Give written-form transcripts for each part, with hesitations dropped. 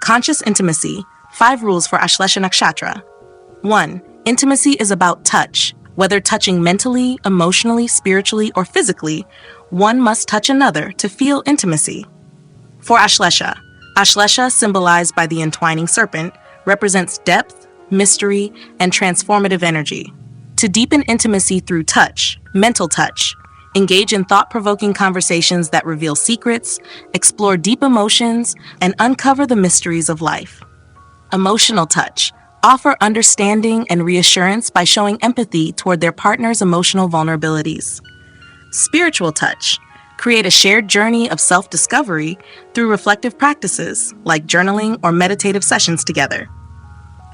Conscious intimacy. 5 rules for Ashlesha Nakshatra. 1. Intimacy is about touch. Whether touching mentally, emotionally, spiritually, or physically, one must touch another to feel intimacy. For Ashlesha, Ashlesha, symbolized by the entwining serpent, represents depth, mystery, and transformative energy. To deepen intimacy through touch, mental touch, engage in thought-provoking conversations that reveal secrets, explore deep emotions, and uncover the mysteries of life. Emotional touch. Offer understanding and reassurance by showing empathy toward their partner's emotional vulnerabilities. Spiritual touch. Create a shared journey of self-discovery through reflective practices like journaling or meditative sessions together.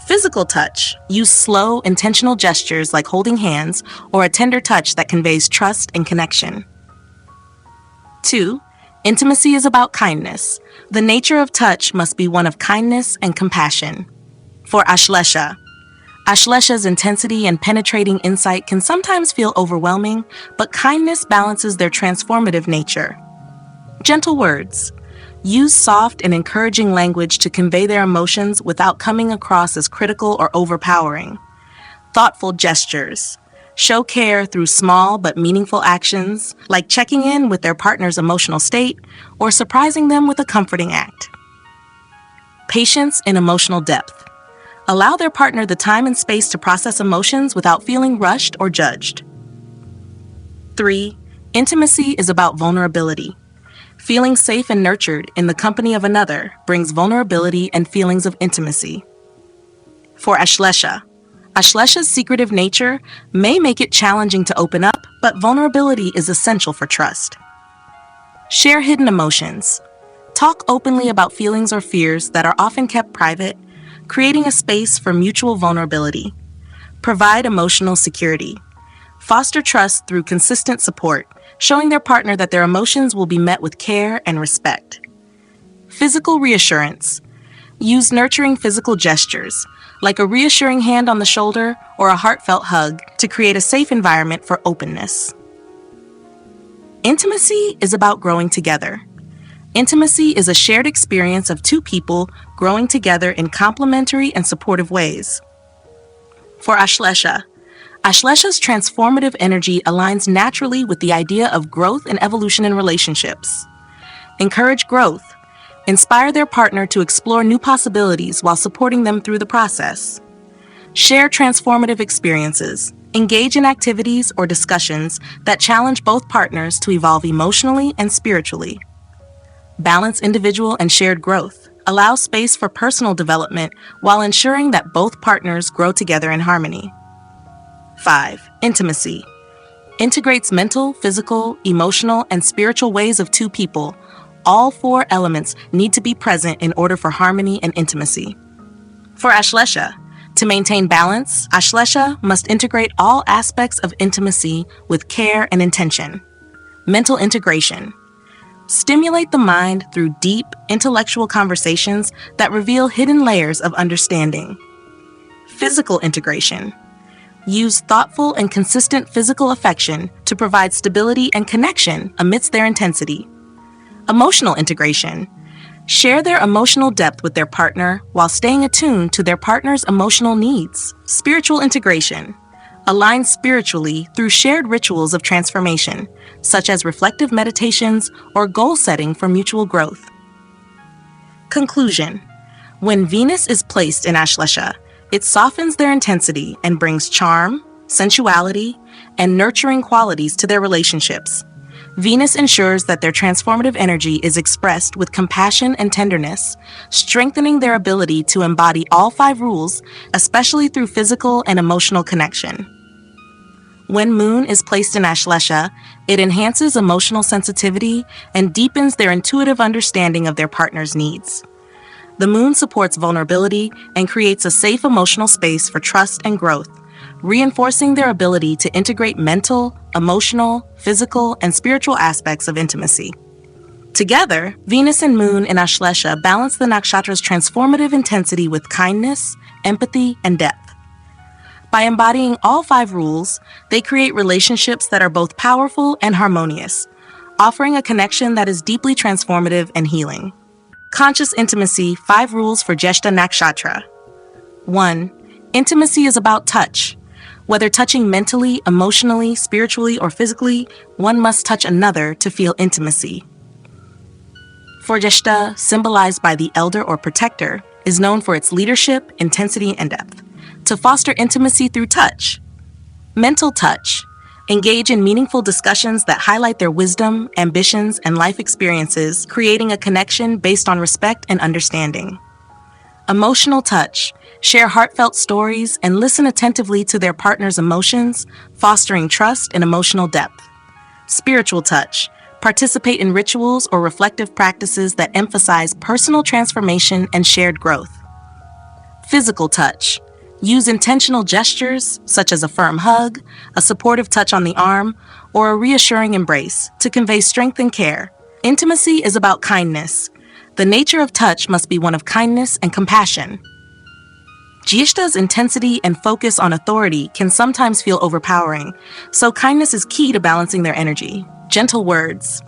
Physical touch. Use slow, intentional gestures like holding hands or a tender touch that conveys trust and connection. 2. Intimacy is about kindness. The nature of touch must be one of kindness and compassion. For Ashlesha, Ashlesha's intensity and penetrating insight can sometimes feel overwhelming, but kindness balances their transformative nature. Gentle words. Use soft and encouraging language to convey their emotions without coming across as critical or overpowering. Thoughtful gestures. Show care through small but meaningful actions, like checking in with their partner's emotional state or surprising them with a comforting act. Patience and emotional depth. Allow their partner the time and space to process emotions without feeling rushed or judged. 3. Intimacy is about vulnerability. Feeling safe and nurtured in the company of another brings vulnerability and feelings of intimacy. For Ashlesha, Ashlesha's secretive nature may make it challenging to open up, but vulnerability is essential for trust. Share hidden emotions. Talk openly about feelings or fears that are often kept private, creating a space for mutual vulnerability. Provide emotional security. Foster trust through consistent support, showing their partner that their emotions will be met with care and respect. Physical reassurance. Use nurturing physical gestures, like a reassuring hand on the shoulder or a heartfelt hug, to create a safe environment for openness. Intimacy is about growing together. Intimacy is a shared experience of 2 people growing together in complementary and supportive ways. For Ashlesha, Ashlesha's transformative energy aligns naturally with the idea of growth and evolution in relationships. Encourage growth. Inspire their partner to explore new possibilities while supporting them through the process. Share transformative experiences. Engage in activities or discussions that challenge both partners to evolve emotionally and spiritually. Balance individual and shared growth. Allow space for personal development while ensuring that both partners grow together in harmony. 5. Intimacy. Integrates mental, physical, emotional, and spiritual ways of 2 people. All 4 elements need to be present in order for harmony and intimacy. For Ashlesha, to maintain balance, Ashlesha must integrate all aspects of intimacy with care and intention. Mental integration. Stimulate the mind through deep, intellectual conversations that reveal hidden layers of understanding. Physical integration. Use thoughtful and consistent physical affection to provide stability and connection amidst their intensity. Emotional integration. Share their emotional depth with their partner while staying attuned to their partner's emotional needs. Spiritual integration. Align spiritually through shared rituals of transformation, such as reflective meditations or goal setting for mutual growth. Conclusion. When Venus is placed in Ashlesha, it softens their intensity and brings charm, sensuality, and nurturing qualities to their relationships. Venus ensures that their transformative energy is expressed with compassion and tenderness, strengthening their ability to embody all 5 rules, especially through physical and emotional connection. When Moon is placed in Ashlesha, it enhances emotional sensitivity and deepens their intuitive understanding of their partner's needs. The Moon supports vulnerability and creates a safe emotional space for trust and growth, reinforcing their ability to integrate mental, emotional, physical, and spiritual aspects of intimacy. Together, Venus and Moon in Ashlesha balance the nakshatra's transformative intensity with kindness, empathy, and depth. By embodying all 5 rules, they create relationships that are both powerful and harmonious, offering a connection that is deeply transformative and healing. Conscious intimacy, 5 rules for Jyeshta Nakshatra. 1. Intimacy is about touch. Whether touching mentally, emotionally, spiritually, or physically, one must touch another to feel intimacy. For Jyeshta, symbolized by the elder or protector, is known for its leadership, intensity, and depth. To foster intimacy through touch. Mental touch. Engage in meaningful discussions that highlight their wisdom, ambitions, and life experiences, creating a connection based on respect and understanding. Emotional touch. Share heartfelt stories and listen attentively to their partner's emotions, fostering trust and emotional depth. Spiritual touch. Participate in rituals or reflective practices that emphasize personal transformation and shared growth. Physical touch. Use intentional gestures, such as a firm hug, a supportive touch on the arm, or a reassuring embrace, to convey strength and care. Intimacy is about kindness. The nature of touch must be one of kindness and compassion. Jyeshta's intensity and focus on authority can sometimes feel overpowering, so kindness is key to balancing their energy. Gentle words.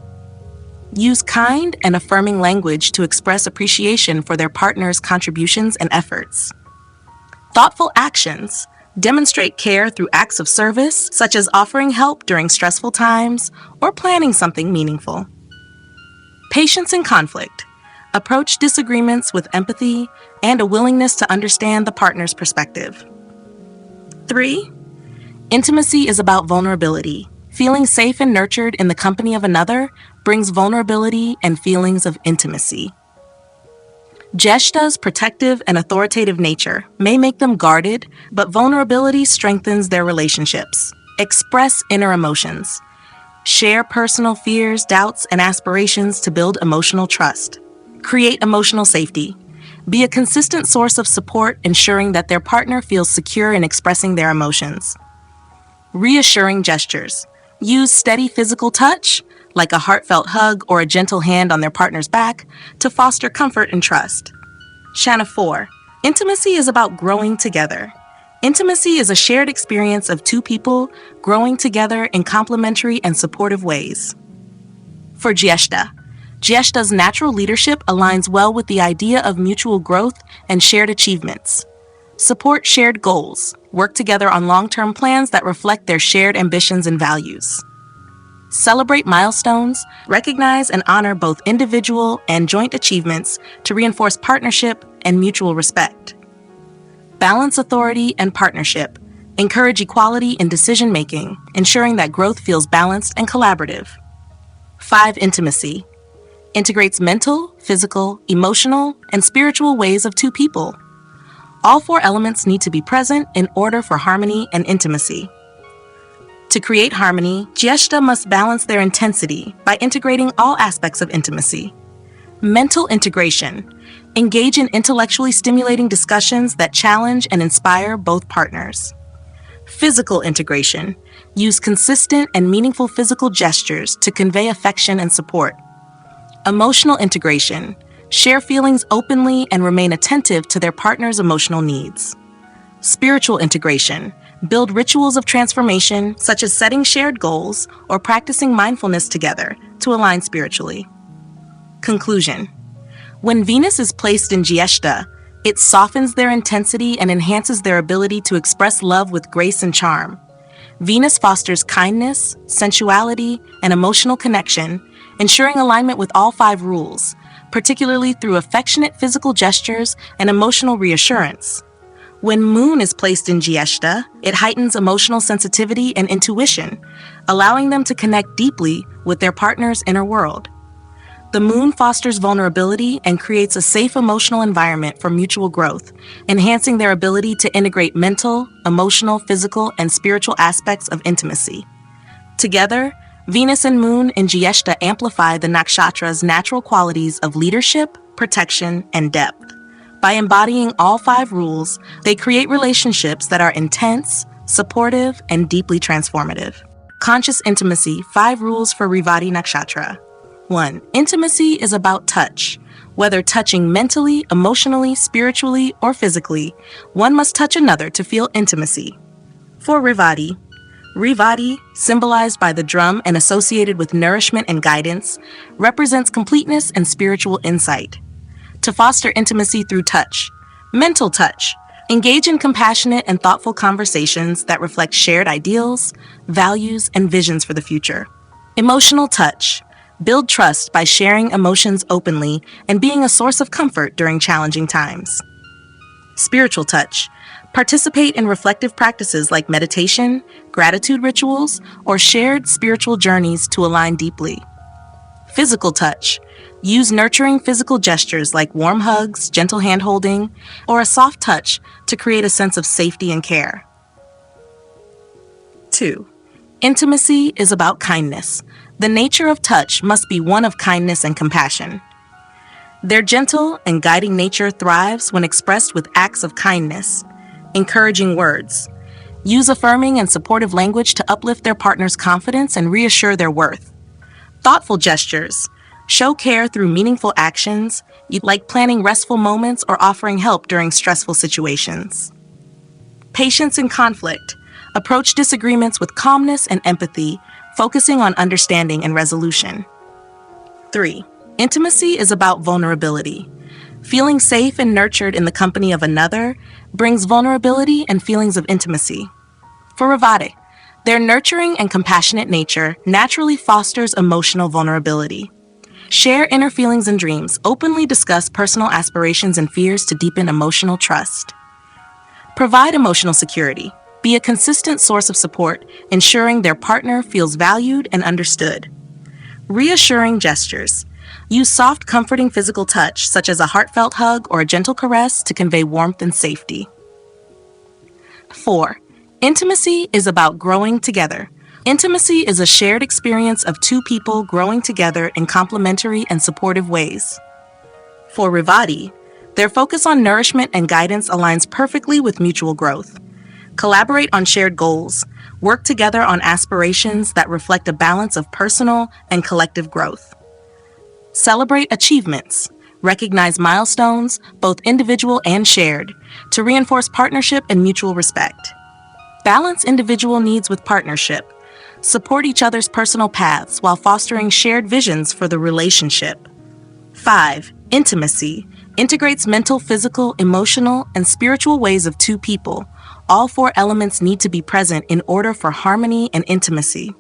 Use kind and affirming language to express appreciation for their partner's contributions and efforts. Thoughtful actions. Demonstrate care through acts of service, such as offering help during stressful times or planning something meaningful. Patience in conflict. Approach disagreements with empathy and a willingness to understand the partner's perspective. 3. Intimacy is about vulnerability. Feeling safe and nurtured in the company of another brings vulnerability and feelings of intimacy. Jyeshta's protective and authoritative nature may make them guarded, but vulnerability strengthens their relationships. Express inner emotions. Share personal fears, doubts, and aspirations to build emotional trust. Create emotional safety. Be a consistent source of support, ensuring that their partner feels secure in expressing their emotions. Reassuring gestures. Use steady physical touch, like a heartfelt hug or a gentle hand on their partner's back, to foster comfort and trust. Shana 4. Intimacy is about growing together. Intimacy is a shared experience of two people growing together in complementary and supportive ways. For Jyeshta, Jyeshta's natural leadership aligns well with the idea of mutual growth and shared achievements. Support shared goals. Work together on long-term plans that reflect their shared ambitions and values. Celebrate milestones, recognize and honor both individual and joint achievements to reinforce partnership and mutual respect. Balance authority and partnership. Encourage equality in decision-making, ensuring that growth feels balanced and collaborative. 5. Intimacy. Integrates mental, physical, emotional, and spiritual ways of two people. All 4 elements need to be present in order for harmony and intimacy. To create harmony, Jyeshta must balance their intensity by integrating all aspects of intimacy. Mental integration. Engage in intellectually stimulating discussions that challenge and inspire both partners. Physical integration. Use consistent and meaningful physical gestures to convey affection and support. Emotional integration. Share feelings openly and remain attentive to their partner's emotional needs. Spiritual integration. Build rituals of transformation, such as setting shared goals or practicing mindfulness together to align spiritually. Conclusion. When Venus is placed in Jyeshta, it softens their intensity and enhances their ability to express love with grace and charm. Venus fosters kindness, sensuality, and emotional connection, ensuring alignment with all 5 rules, particularly through affectionate physical gestures and emotional reassurance. When Moon is placed in Jyeshta, it heightens emotional sensitivity and intuition, allowing them to connect deeply with their partner's inner world. The Moon fosters vulnerability and creates a safe emotional environment for mutual growth, enhancing their ability to integrate mental, emotional, physical, and spiritual aspects of intimacy. Together, Venus and Moon in Jyeshta amplify the nakshatra's natural qualities of leadership, protection, and depth. By embodying all 5 rules, they create relationships that are intense, supportive, and deeply transformative. Conscious intimacy, 5 rules for Revati Nakshatra. 1. Intimacy is about touch. Whether touching mentally, emotionally, spiritually, or physically, one must touch another to feel intimacy. For Revati, Revati, symbolized by the drum and associated with nourishment and guidance, represents completeness and spiritual insight. to foster intimacy through touch. Mental touch. Engage in compassionate and thoughtful conversations that reflect shared ideals, values, and visions for the future. Emotional touch. Build trust by sharing emotions openly and being a source of comfort during challenging times. Spiritual touch. Participate in reflective practices like meditation, gratitude rituals, or shared spiritual journeys to align deeply. Physical touch. Use nurturing physical gestures like warm hugs, gentle hand-holding, or a soft touch to create a sense of safety and care. 2. Intimacy is about kindness. The nature of touch must be one of kindness and compassion. Their gentle and guiding nature thrives when expressed with acts of kindness, encouraging words. Use affirming and supportive language to uplift their partner's confidence and reassure their worth. Thoughtful gestures. Show care through meaningful actions, like planning restful moments or offering help during stressful situations. Patience in conflict. Approach disagreements with calmness and empathy, focusing on understanding and resolution. 3. Intimacy is about vulnerability. Feeling safe and nurtured in the company of another brings vulnerability and feelings of intimacy. For Revati, their nurturing and compassionate nature naturally fosters emotional vulnerability. Share inner feelings and dreams, openly discuss personal aspirations and fears to deepen emotional trust. Provide emotional security. Be a consistent source of support, ensuring their partner feels valued and understood. Reassuring gestures. Use soft, comforting physical touch, such as a heartfelt hug or a gentle caress, to convey warmth and safety. 4. Intimacy is about growing together. Intimacy is a shared experience of two people growing together in complementary and supportive ways. For Revati, their focus on nourishment and guidance aligns perfectly with mutual growth. Collaborate on shared goals. Work together on aspirations that reflect a balance of personal and collective growth. Celebrate achievements. Recognize milestones, both individual and shared, to reinforce partnership and mutual respect. Balance individual needs with partnership. Support each other's personal paths while fostering shared visions for the relationship. 5. Intimacy integrates mental, physical, emotional, and spiritual ways of two people. All 4 elements need to be present in order for harmony and intimacy.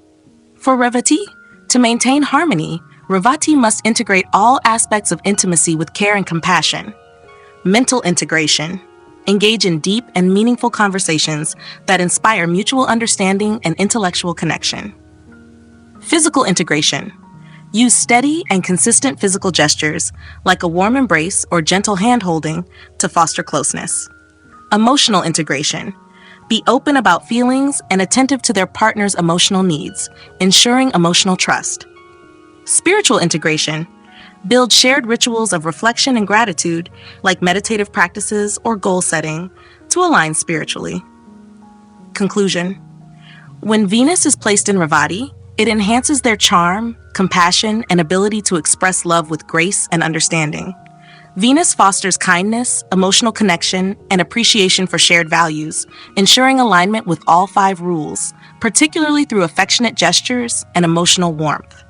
For Revati, to maintain harmony, Revati must integrate all aspects of intimacy with care and compassion. Mental integration. Engage in deep and meaningful conversations that inspire mutual understanding and intellectual connection. Physical integration. Use steady and consistent physical gestures, like a warm embrace or gentle hand-holding, to foster closeness. Emotional integration. Be open about feelings and attentive to their partner's emotional needs, ensuring emotional trust. Spiritual integration. Build shared rituals of reflection and gratitude, like meditative practices or goal setting, to align spiritually. Conclusion. When Venus is placed in Revati, it enhances their charm, compassion, and ability to express love with grace and understanding. Venus fosters kindness, emotional connection, and appreciation for shared values, ensuring alignment with all 5 rules, particularly through affectionate gestures and emotional warmth.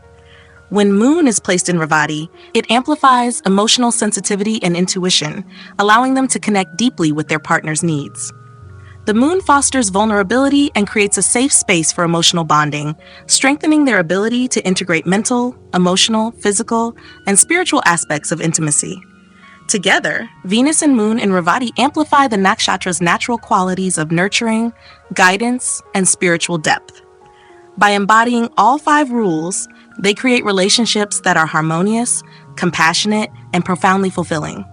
When Moon is placed in Revati, it amplifies emotional sensitivity and intuition, allowing them to connect deeply with their partner's needs. The Moon fosters vulnerability and creates a safe space for emotional bonding, strengthening their ability to integrate mental, emotional, physical, and spiritual aspects of intimacy. Together, Venus and Moon in Revati amplify the Nakshatra's natural qualities of nurturing, guidance, and spiritual depth. By embodying all 5 rules, they create relationships that are harmonious, compassionate, and profoundly fulfilling.